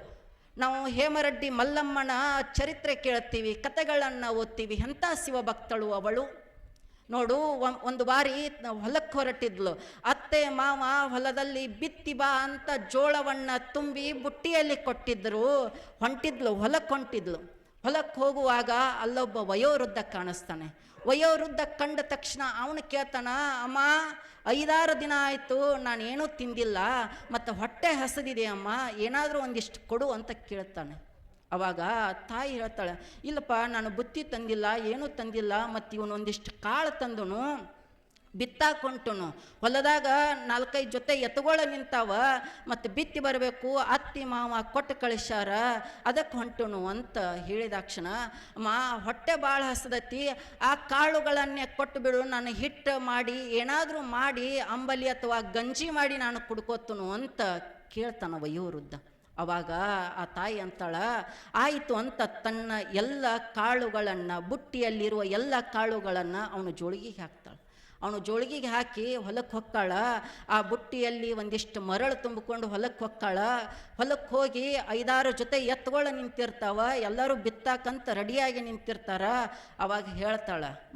ನಾವು ಹೇಮರೆಡ್ಡಿ ಮಲ್ಲಮ್ಮನ ಚರಿತ್ರೆ ಕೇಳ್ತೀವಿ, ಕತೆಗಳನ್ನು ಓದ್ತೀವಿ. ಎಂಥ ಶಿವಭಕ್ತಳು ಅವಳು ನೋಡು. ಒಂದು ಬಾರಿ ಹೊಲಕ್ಕೆ ಹೊರಟಿದ್ಲು. ಅತ್ತೆ ಮಾವ ಹೊಲದಲ್ಲಿ ಬಿತ್ತಿ ಬಾ ಅಂತ ಜೋಳವನ್ನು ತುಂಬಿ ಬುಟ್ಟಿಯಲ್ಲಿ ಕೊಟ್ಟಿದ್ದರು. ಹೊಲಕ್ಕೆ ಹೋಗುವಾಗ ಅಲ್ಲೊಬ್ಬ ವಯೋವೃದ್ಧ ಕಾಣಿಸ್ತಾನೆ. ವಯೋವೃದ್ಧ ಕಂಡ ತಕ್ಷಣ ಅವನು ಕೇಳ್ತಾನ, ಅಮ್ಮ 5-6 ದಿನ ಆಯಿತು ನಾನೇನೂ ತಿಂದಿಲ್ಲ, ಮತ್ತು ಹೊಟ್ಟೆ ಹಸಿದಿದೆ ಅಮ್ಮ, ಏನಾದರೂ ಒಂದಿಷ್ಟು ಕೊಡು ಅಂತ ಕೇಳ್ತಾನೆ. ಅವಾಗ ತಾಯಿ ಹೇಳ್ತಾಳೆ, ಇಲ್ಲಪ್ಪ ನಾನು ಬುತ್ತಿ ತಂದಿಲ್ಲ, ಏನೂ ತಂದಿಲ್ಲ, ಮತ್ತು ಇವನು ಒಂದಿಷ್ಟು ಕಾಳು ತಂದನು, ಬಿತ್ತಾಕೊಂಟನು, ಹೊಲದಾಗ 4-5 ಜೊತೆ ಎತ್ತುಗಳ ನಿಂತಾವ, ಮತ್ತು ಬಿತ್ತಿ ಬರಬೇಕು, ಅತ್ತಿ ಮಾವ ಕೊಟ್ಟು ಕಳಿಸ್ಯಾರ, ಅದಕ್ಕೆ ಹೊಂಟನು ಅಂತ ಹೇಳಿದಾಕ್ಷಣ, ಅಮ್ಮ ಹೊಟ್ಟೆ ಭಾಳ ಹಸದತಿ, ಆ ಕಾಳುಗಳನ್ನೇ ಕೊಟ್ಟು ಬಿಡು, ನಾನು ಹಿಟ್ಟು ಮಾಡಿ ಏನಾದರೂ ಮಾಡಿ ಅಂಬಲಿ ಅಥವಾ ಗಂಜಿ ಮಾಡಿ ನಾನು ಕುಡ್ಕೋತನು ಅಂತ ಕೇಳ್ತಾನ ವಯೋವೃದ್ಧ. ಅವಾಗ ಆ ತಾಯಿ ಅಂತಾಳ, ಆಯಿತು ಅಂತ ತನ್ನ ಎಲ್ಲ ಕಾಳುಗಳನ್ನು, ಬುಟ್ಟಿಯಲ್ಲಿರುವ ಎಲ್ಲ ಕಾಳುಗಳನ್ನು ಅವನು ಜೋಳಿಗೆಗೆ ಹಾಕ್ತಾಳೆ. ಅವನು ಜೋಳಿಗೆಗೆ ಹಾಕಿ ಹೊಲಕ್ಕೆ ಹೊಕ್ಕಾಳ. ಆ ಬುಟ್ಟಿಯಲ್ಲಿ ಒಂದಿಷ್ಟು ಮರಳು ತುಂಬಿಕೊಂಡು ಹೊಲಕ್ಕೆ ಹೊಲಕ್ಕೆ ಹೋಗಿ 5-6 ಜೊತೆ ಎತ್ತುಗಳು ನಿಂತಿರ್ತಾವ, ಎಲ್ಲರೂ ಬಿತ್ತಾಕಂತ ರೆಡಿಯಾಗಿ ನಿಂತಿರ್ತಾರ. ಅವಾಗ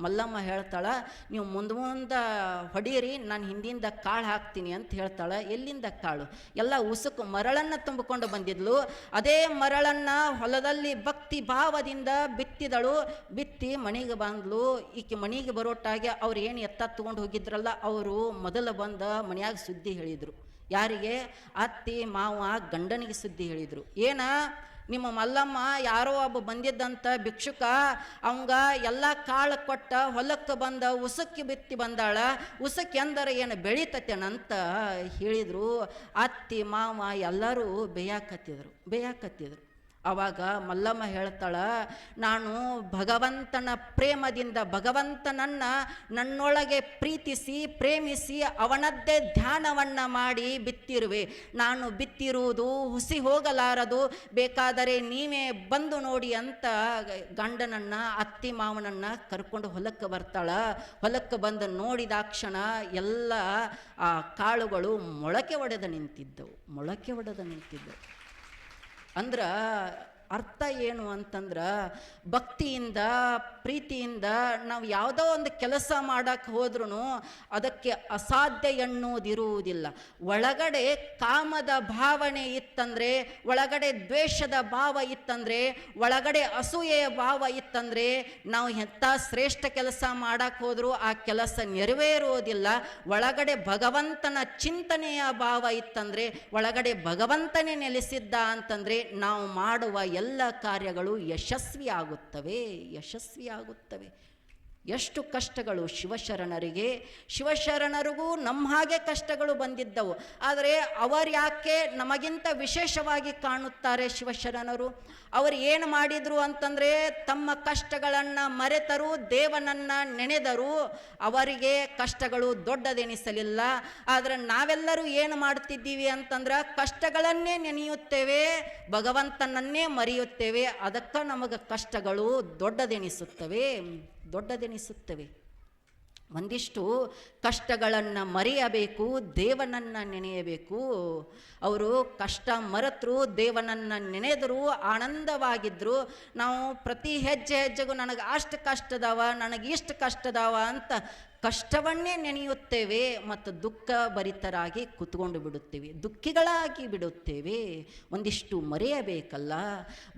ಮಲ್ಲಮ್ಮ ಹೇಳ್ತಾಳ, ನೀವು ಮುಂದೆ ಹೊಡೀರಿ, ನಾನು ಹಿಂದಿಂದ ಕಾಳು ಹಾಕ್ತೀನಿ ಅಂತ ಹೇಳ್ತಾಳೆ. ಎಲ್ಲಿಂದ ಕಾಳು? ಎಲ್ಲ ಉಸುಕು ಮರಳನ್ನು ತುಂಬಿಕೊಂಡು ಬಂದಿದ್ಲು. ಅದೇ ಮರಳನ್ನು ಹೊಲದಲ್ಲಿ ಭಕ್ತಿ ಭಾವದಿಂದ ಬಿತ್ತಿದಳು. ಬಿತ್ತಿ ಮನೆಗೆ ಬಂದ್ಲು. ಈಕೆ ಮನೆಗೆ ಬರೋಟಾಗೆ ಅವ್ರು ಏನು ಎತ್ತ ತಗೊಂಡು ಹೋಗಿದ್ರಲ್ಲ, ಅವರು ಮೊದಲು ಬಂದ ಮನೆಯಾಗ ಸುದ್ದಿ ಹೇಳಿದರು. ಯಾರಿಗೆ? ಅತ್ತಿ ಮಾವ ಗಂಡನಿಗೆ ಸುದ್ದಿ ಹೇಳಿದರು. ಏನ ನಿಮ್ಮ ಮಲ್ಲಮ್ಮ ಯಾರೋ ಒಬ್ಬ ಬಂದಿದ್ದಂಥ ಭಿಕ್ಷುಕ, ಅವಂಗ ಎಲ್ಲ ಕಾಳು ಕೊಟ್ಟ ಹೊಲಕ್ಕೆ ಬಂದ ಉಸಕ್ಕಿ ಬಿತ್ತಿ ಬಂದಾಳ, ಉಸಕ್ಕಿ ಅಂದರೆ ಏನು ಬೆಳೀತತೇನಂತ ಹೇಳಿದರು. ಅತ್ತಿ ಮಾವ ಎಲ್ಲರೂ ಬೇಯಾಕತ್ತಿದ್ರು. ಆವಾಗ ಮಲ್ಲಮ್ಮ ಹೇಳ್ತಾಳ, ನಾನು ಭಗವಂತನ ಪ್ರೇಮದಿಂದ ಭಗವಂತನನ್ನು ನನ್ನೊಳಗೆ ಪ್ರೇಮಿಸಿ ಅವನದ್ದೇ ಧ್ಯಾನವನ್ನು ಮಾಡಿ ಬಿತ್ತಿರುವೆ. ನಾನು ಬಿತ್ತಿರುವುದು ಹುಸಿ ಹೋಗಲಾರದು, ಬೇಕಾದರೆ ನೀವೇ ಬಂದು ನೋಡಿ ಅಂತ ಗಂಡನನ್ನು, ಅತ್ತಿ ಮಾವನನ್ನು ಕರ್ಕೊಂಡು ಹೊಲಕ್ಕೆ ಬರ್ತಾಳ. ಹೊಲಕ್ಕೆ ಬಂದು ನೋಡಿದಾಕ್ಷಣ ಎಲ್ಲ ಆ ಕಾಳುಗಳು ಮೊಳಕೆ ಒಡೆದು ನಿಂತಿದ್ದವು. ಅಂದ್ರೆ ಅರ್ಥ ಏನು ಅಂತಂದ್ರೆ, ಭಕ್ತಿಯಿಂದ ಪ್ರೀತಿಯಿಂದ ನಾವು ಯಾವುದೋ ಒಂದು ಕೆಲಸ ಮಾಡಕ್ಕೆ ಹೋದ್ರೂ ಅದಕ್ಕೆ ಅಸಾಧ್ಯ ಎನ್ನುವುದಿರುವುದಿಲ್ಲ. ಒಳಗಡೆ ಕಾಮದ ಭಾವನೆ ಇತ್ತಂದರೆ, ಒಳಗಡೆ ದ್ವೇಷದ ಭಾವ ಇತ್ತಂದರೆ, ಒಳಗಡೆ ಅಸೂಯೆಯ ಭಾವ ಇತ್ತಂದರೆ, ನಾವು ಎಂಥ ಶ್ರೇಷ್ಠ ಕೆಲಸ ಮಾಡಕ್ಕೆ ಹೋದರೂ ಆ ಕೆಲಸ ನೆರವೇರುವುದಿಲ್ಲ. ಒಳಗಡೆ ಭಗವಂತನ ಚಿಂತನೆಯ ಭಾವ ಇತ್ತಂದರೆ, ಒಳಗಡೆ ಭಗವಂತನೇ ನೆಲೆಸಿದ್ದ ಅಂತಂದರೆ, ನಾವು ಮಾಡುವ ಎಲ್ಲ ಕಾರ್ಯಗಳು ಯಶಸ್ವಿ ಆಗುತ್ತವೆ. ಎಷ್ಟು ಕಷ್ಟಗಳು ಶಿವಶರಣರಿಗೂ ನಮ್ಮ ಹಾಗೆ ಕಷ್ಟಗಳು ಬಂದಿದ್ದವು. ಆದರೆ ಅವರು ಯಾಕೆ ನಮಗಿಂತ ವಿಶೇಷವಾಗಿ ಕಾಣುತ್ತಾರೆ ಶಿವಶರಣರು? ಅವರು ಏನು ಮಾಡಿದರು ಅಂತಂದರೆ, ತಮ್ಮ ಕಷ್ಟಗಳನ್ನು ಮರೆತರು, ದೇವನನ್ನು ನೆನೆದರು. ಅವರಿಗೆ ಕಷ್ಟಗಳು ದೊಡ್ಡದೆನಿಸಲಿಲ್ಲ. ಆದರೆ ನಾವೆಲ್ಲರೂ ಏನು ಮಾಡ್ತಿದ್ದೀವಿ ಅಂತಂದ್ರೆ, ಕಷ್ಟಗಳನ್ನೇ ನೆನೆಯುತ್ತೇವೆ, ಭಗವಂತನನ್ನೇ ಮರೆಯುತ್ತೇವೆ. ಅದಕ್ಕೆ ನಮಗೆ ಕಷ್ಟಗಳು ದೊಡ್ಡದೆನಿಸುತ್ತವೆ. ಒಂದಿಷ್ಟು ಕಷ್ಟಗಳನ್ನು ಮರೆಯಬೇಕು, ದೇವನನ್ನು ನೆನೆಯಬೇಕು. ಅವರು ಕಷ್ಟ ಮರೆತರು, ದೇವನನ್ನು ನೆನೆದರು, ಆನಂದವಾಗಿದ್ದರು. ನಾವು ಪ್ರತಿ ಹೆಜ್ಜೆಗೂ ನನಗೆ ಅಷ್ಟು ಕಷ್ಟದವ, ನನಗೆ ಇಷ್ಟು ಕಷ್ಟದವ ಅಂತ ಕಷ್ಟವನ್ನೇ ನೆನೆಯುತ್ತೇವೆ ಮತ್ತು ದುಃಖ ಭರಿತರಾಗಿ ಕೂತ್ಕೊಂಡು ಬಿಡುತ್ತೇವೆ, ದುಃಖಿಗಳಾಗಿ ಬಿಡುತ್ತೇವೆ. ಒಂದಿಷ್ಟು ಮರೆಯಬೇಕಲ್ಲ.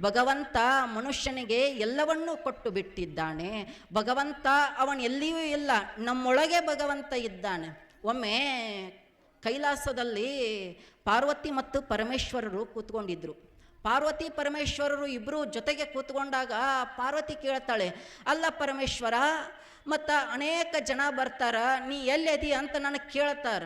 ಭಗವಂತ ಮನುಷ್ಯನಿಗೆ ಎಲ್ಲವನ್ನೂ ಕೊಟ್ಟು ಬಿಟ್ಟಿದ್ದಾನೆ. ಭಗವಂತ ಅವನು ಎಲ್ಲಿಯೂ ಇಲ್ಲ, ನಮ್ಮೊಳಗೆ ಭಗವಂತ ಇದ್ದಾನೆ. ಒಮ್ಮೆ ಕೈಲಾಸದಲ್ಲಿ ಪಾರ್ವತಿ ಮತ್ತು ಪರಮೇಶ್ವರರು ಕೂತ್ಕೊಂಡಿದ್ರು. ಪಾರ್ವತಿ ಪರಮೇಶ್ವರರು ಇಬ್ಬರು ಜೊತೆಗೆ ಕೂತ್ಕೊಂಡಾಗ ಪಾರ್ವತಿ ಕೇಳ್ತಾಳೆ, ಅಲ್ಲ ಪರಮೇಶ್ವರ, ಮತ್ತು ಅನೇಕ ಜನ ಬರ್ತಾರ, ನೀ ಎಲ್ಲೆದಿ ಅಂತ ನನಗೆ ಕೇಳ್ತಾರ.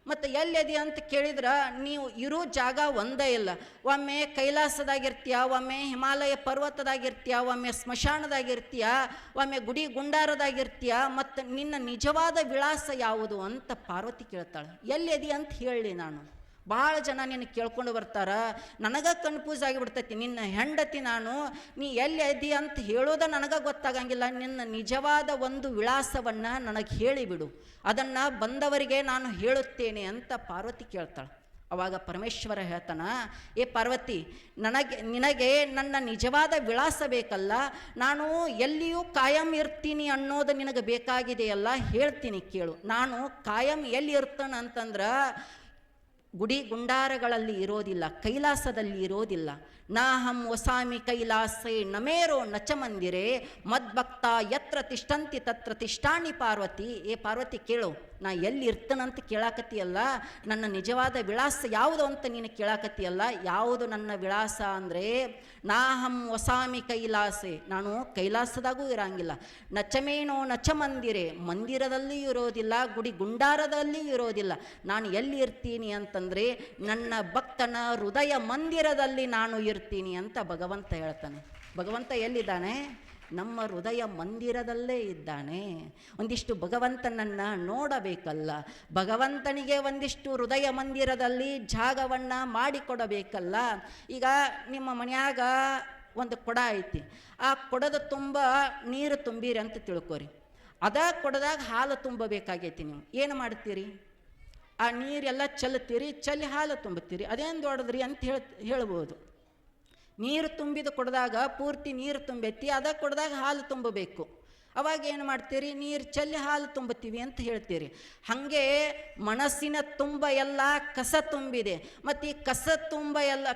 ಮತ್ತು ಎಲ್ಲೆದಿ ಅಂತ ಕೇಳಿದ್ರೆ ನೀವು ಇರೋ ಜಾಗ ಒಂದೇ ಇಲ್ಲ. ಒಮ್ಮೆ ಕೈಲಾಸದಾಗಿರ್ತೀಯ, ಒಮ್ಮೆ ಹಿಮಾಲಯ ಪರ್ವತದಾಗಿರ್ತೀಯ, ಒಮ್ಮೆ ಸ್ಮಶಾನದಾಗಿರ್ತೀಯ, ಒಮ್ಮೆ ಗುಡಿ ಗುಂಡಾರದಾಗಿರ್ತೀಯ. ಮತ್ತು ನಿನ್ನ ನಿಜವಾದ ವಿಳಾಸ ಯಾವುದು ಅಂತ ಪಾರ್ವತಿ ಕೇಳ್ತಾಳೆ. ಎಲ್ಲೆದಿ ಅಂತ ಹೇಳಿ ನಾನು. ಭಾಳ ಜನ ನಿನ್ನ ಕೇಳ್ಕೊಂಡು ಬರ್ತಾರ. ನನಗೆ ಕನ್ಫ್ಯೂಸ್ ಆಗಿಬಿಡ್ತೈತಿ, ನಿನ್ನ ಹೆಂಡತಿ ನಾನು, ನೀ ಎಲ್ಲಿ ಅದಿ ಅಂತ ಹೇಳೋದ ನನಗೆ ಗೊತ್ತಾಗಂಗಿಲ್ಲ. ನಿನ್ನ ನಿಜವಾದ ಒಂದು ವಿಳಾಸವನ್ನು ನನಗೆ ಹೇಳಿಬಿಡು, ಅದನ್ನು ಬಂದವರಿಗೆ ನಾನು ಹೇಳುತ್ತೇನೆ ಅಂತ ಪಾರ್ವತಿ ಕೇಳ್ತಾಳೆ. ಅವಾಗ ಪರಮೇಶ್ವರ ಹೇಳ್ತಾನ, ಏ ಪಾರ್ವತಿ, ನಿನಗೆ ನನ್ನ ನಿಜವಾದ ವಿಳಾಸ ಬೇಕಲ್ಲ, ನಾನು ಎಲ್ಲಿಯೂ ಕಾಯಂ ಇರ್ತೀನಿ ಅನ್ನೋದು ನಿನಗೆ ಬೇಕಾಗಿದೆಯಲ್ಲ, ಹೇಳ್ತೀನಿ ಕೇಳು. ನಾನು ಕಾಯಂ ಎಲ್ಲಿ ಇರ್ತೇನೆ ಅಂತಂದ್ರೆ ಗುಡಿ ಗುಂಡಾರಗಳಲ್ಲಿ ಇರೋದಿಲ್ಲ, ಕೈಲಾಸದಲ್ಲಿ ಇರೋದಿಲ್ಲ. ನಾಹಂ ವಸಾಮಿ ಕೈಲಾಸೆ ನಮೇರೋ ನಚ ಮಂದಿರೆ ಮದ್ಭಕ್ತ ಯತ್ರ ತಿಷ್ಟಂತಿ ತತ್ರ ತಿಷ್ಟಾಣಿ ಪಾರ್ವತಿ. ಏ ಪಾರ್ವತಿ ಕೇಳು, ನಾ ಎಲ್ಲಿ ಇರ್ತೇನಂತ ಕೇಳಾಕತ್ತೀಯಲ್ಲ, ನನ್ನ ನಿಜವಾದ ವಿಳಾಸ ಯಾವುದು ಅಂತ ನೀನು ಕೇಳಾಕತ್ತೀಯಲ್ಲ, ಯಾವುದು ನನ್ನ ವಿಳಾಸ ಅಂದರೆ ನಾಹಂ ವಸಾಮಿ ಕೈಲಾಸೆ, ನಾನು ಕೈಲಾಸದಾಗೂ ಇರಂಗಿಲ್ಲ. ನಚಮೇನೋ ನಚ ಮಂದಿರೆ, ಮಂದಿರದಲ್ಲಿ ಇರೋದಿಲ್ಲ, ಗುಡಿ ಗುಂಡಾರದಲ್ಲಿ ಇರೋದಿಲ್ಲ. ನಾನು ಎಲ್ಲಿ ಇರ್ತೀನಿ ಅಂತಂದರೆ ನನ್ನ ಭಕ್ತನ ಹೃದಯ ಮಂದಿರದಲ್ಲಿ ನಾನು ಇರ್ತೀನಿ ಅಂತ ಭಗವಂತ ಹೇಳ್ತಾನೆ. ಭಗವಂತ ಎಲ್ಲಿದ್ದಾನೆ? ನಮ್ಮ ಹೃದಯ ಮಂದಿರದಲ್ಲೇ ಇದ್ದಾನೆ. ಒಂದಿಷ್ಟು ಭಗವಂತನನ್ನು ನೋಡಬೇಕಲ್ಲ, ಭಗವಂತನಿಗೆ ಒಂದಿಷ್ಟು ಹೃದಯ ಮಂದಿರದಲ್ಲಿ ಜಾಗವನ್ನು ಮಾಡಿಕೊಡಬೇಕಲ್ಲ. ಈಗ ನಿಮ್ಮ ಮನ್ಯಾಗ ಒಂದು ಕೊಡ ಐತಿ, ಆ ಕೊಡದ ತುಂಬ ನೀರು ತುಂಬಿರಿ ಅಂತ ತಿಳ್ಕೊರಿ. ಅದ ಕೊಡದಾಗ ಹಾಲು ತುಂಬಬೇಕಾಗೈತಿ. ನೀವು ಏನು ಮಾಡ್ತೀರಿ? ಆ ನೀರೆಲ್ಲ ಚೆಲ್ತೀರಿ, ಚೆಲ್ಲಿ ಹಾಲು ತುಂಬುತ್ತೀರಿ. ಅದೇನು ದೊಡ್ಡದ್ರಿ ಅಂತ ಹೇಳ್ಬೋದು. ನೀರು ತುಂಬಿದ ಕೊಡದಾಗ ಪೂರ್ತಿ ನೀರು ತುಂಬೈತಿ, ಅದ ಕೊಡದಾಗ ಹಾಲು ತುಂಬಬೇಕು. ಅವಾಗ ಏನು ಮಾಡ್ತೀರಿ? ನೀರು ಚೆಲ್ಲಿ ಹಾಲು ತುಂಬುತ್ತೀವಿ ಅಂತ ಹೇಳ್ತೀರಿ. ಹಾಗೆ ಮನಸ್ಸಿನ ತುಂಬ ಎಲ್ಲ ಕಸ ತುಂಬಿದೆ, ಮತ್ತು ಈ ಕಸ ತುಂಬ ಎಲ್ಲ